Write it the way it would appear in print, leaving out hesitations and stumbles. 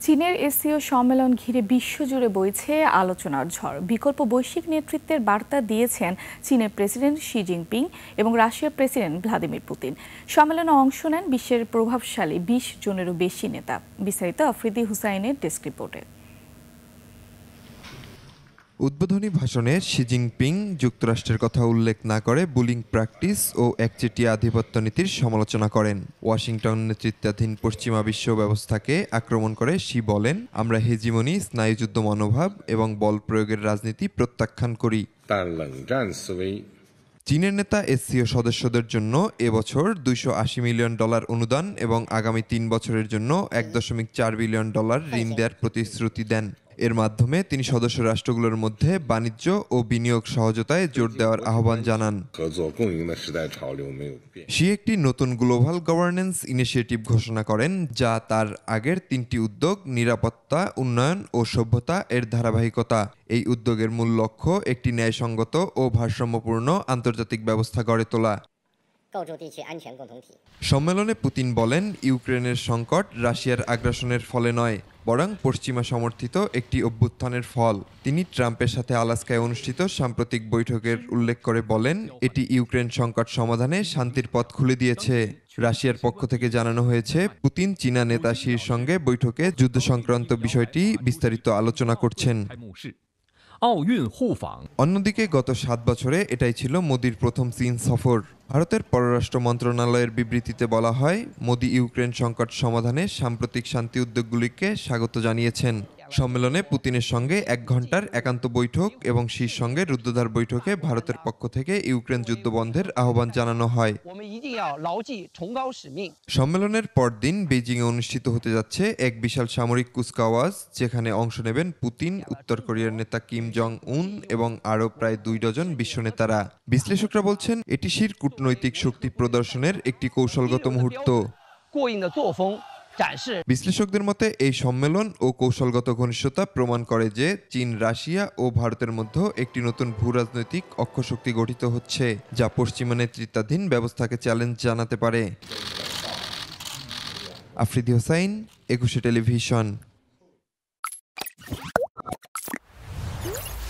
চীনের এসসিও সম্মেলন ঘিরে বিশ্বজুড়ে বইছে আলোচনার ঝড়। বিকল্প বৈশ্বিক নেতৃত্বের বার্তা দিয়েছেন চীনের প্রেসিডেন্ট শি জিনপিং এবং রাশিয়ার প্রেসিডেন্ট ভ্লাদিমির পুতিন। সম্মেলনে অংশ নেন বিশ্বের প্রভাবশালী ২০ জনেরও বেশি নেতা। বিস্তারিত আফ্রিদি হুসাইনের ডেস্ক রিপোর্টে। উদ্বোধনী ভাষণে শি জিনপিং যুক্তরাষ্ট্রের কথা উল্লেখ না করে বুলিং প্র্যাকটিস ও একচেটিয়া আধিপত্য নীতির সমালোচনা করেন। ওয়াশিংটন নেতৃত্বাধীন পশ্চিমা বিশ্ব ব্যবস্থাকে আক্রমণ করে শি বলেন, আমরা হেজিমনি, স্নায়ুযুদ্ধ মনোভাব এবং বল প্রয়োগের রাজনীতি প্রত্যাখ্যান করি। চীনের নেতা এসসিও সদস্যদের জন্য এবছর $280 মিলিয়ন অনুদান এবং আগামী ৩ বছরের জন্য $1.4 বিলিয়ন ঋণ দেওয়ার প্রতিশ্রুতি দেন। এর মাধ্যমে তিনি সদস্য রাষ্ট্রগুলোর মধ্যে বাণিজ্য ও বিনিয়োগ সহজতায় জোর দেওয়ার আহ্বান জানান। শি একটি নতুন গ্লোবাল গভর্নেন্স ইনিশিয়েটিভ ঘোষণা করেন, যা তার আগের ৩টি উদ্যোগ নিরাপত্তা, উন্নয়ন ও সভ্যতা এর ধারাবাহিকতা। এই উদ্যোগের মূল লক্ষ্য একটি ন্যায়সঙ্গত ও ভারসাম্যপূর্ণ আন্তর্জাতিক ব্যবস্থা গড়ে তোলা। সম্মেলনে পুতিন বলেন, ইউক্রেনের সংকট রাশিয়ার আগ্রাসনের ফলে নয়, বরং পশ্চিমা সমর্থিত একটি অভ্যুত্থানের ফল। তিনি ট্রাম্পের সাথে আলাস্কায় অনুষ্ঠিত সাম্প্রতিক বৈঠকের উল্লেখ করে বলেন, এটি ইউক্রেন সংকট সমাধানে শান্তির পথ খুলে দিয়েছে। রাশিয়ার পক্ষ থেকে জানানো হয়েছে, পুতিন চীনা নেতা শির সঙ্গে বৈঠকে যুদ্ধ সংক্রান্ত বিষয়টি বিস্তারিত আলোচনা করছেন। অন্যদিকে গত ৭ বছরে এটাই ছিল মোদির প্রথম চীন সফর। ভারতের পররাষ্ট্র মন্ত্রণালয়ের বিবৃতিতে বলা হয়, মোদি ইউক্রেন সংকট সমাধানে সাম্প্রতিক শান্তি উদ্যোগগুলিকে স্বাগত জানিয়েছেন। সম্মেলনে পুতিনের সঙ্গে ১ ঘণ্টার একান্ত বৈঠক এবং শির সঙ্গে রুদ্ধদ্বার বৈঠকে ভারতের পক্ষ থেকে ইউক্রেন যুদ্ধ বন্ধের আহ্বান জানানো হয়। সম্মেলনের পরদিন বেইজিংয়ে অনুষ্ঠিত হতে যাচ্ছে এক বিশাল সামরিক কুচকাওয়াজ, যেখানে অংশ নেবেন পুতিন, উত্তর কোরিয়ার নেতা কিম জং উন এবং আরও প্রায় ২ ডজন বিশ্ব নেতারা। বিশ্লেষকরা বলছেন, এটি শির কূটনৈতিক শক্তি প্রদর্শনের একটি কৌশলগত মুহূর্ত। বিশ্লেষকদের মতে এই সম্মেলন ও কৌশলগত ঘনিষ্ঠতা প্রমাণ করে যে চীন, রাশিয়া ও ভারতের মধ্যে একটি নতুন ভূরাজনৈতিক অক্ষশক্তি গঠিত হচ্ছে, যা পশ্চিমা নেতৃত্বাধীন ব্যবস্থাকে চ্যালেঞ্জ জানাতে পারে। আফ্রিদি হুসাইন, ২১ টেলিভিশন।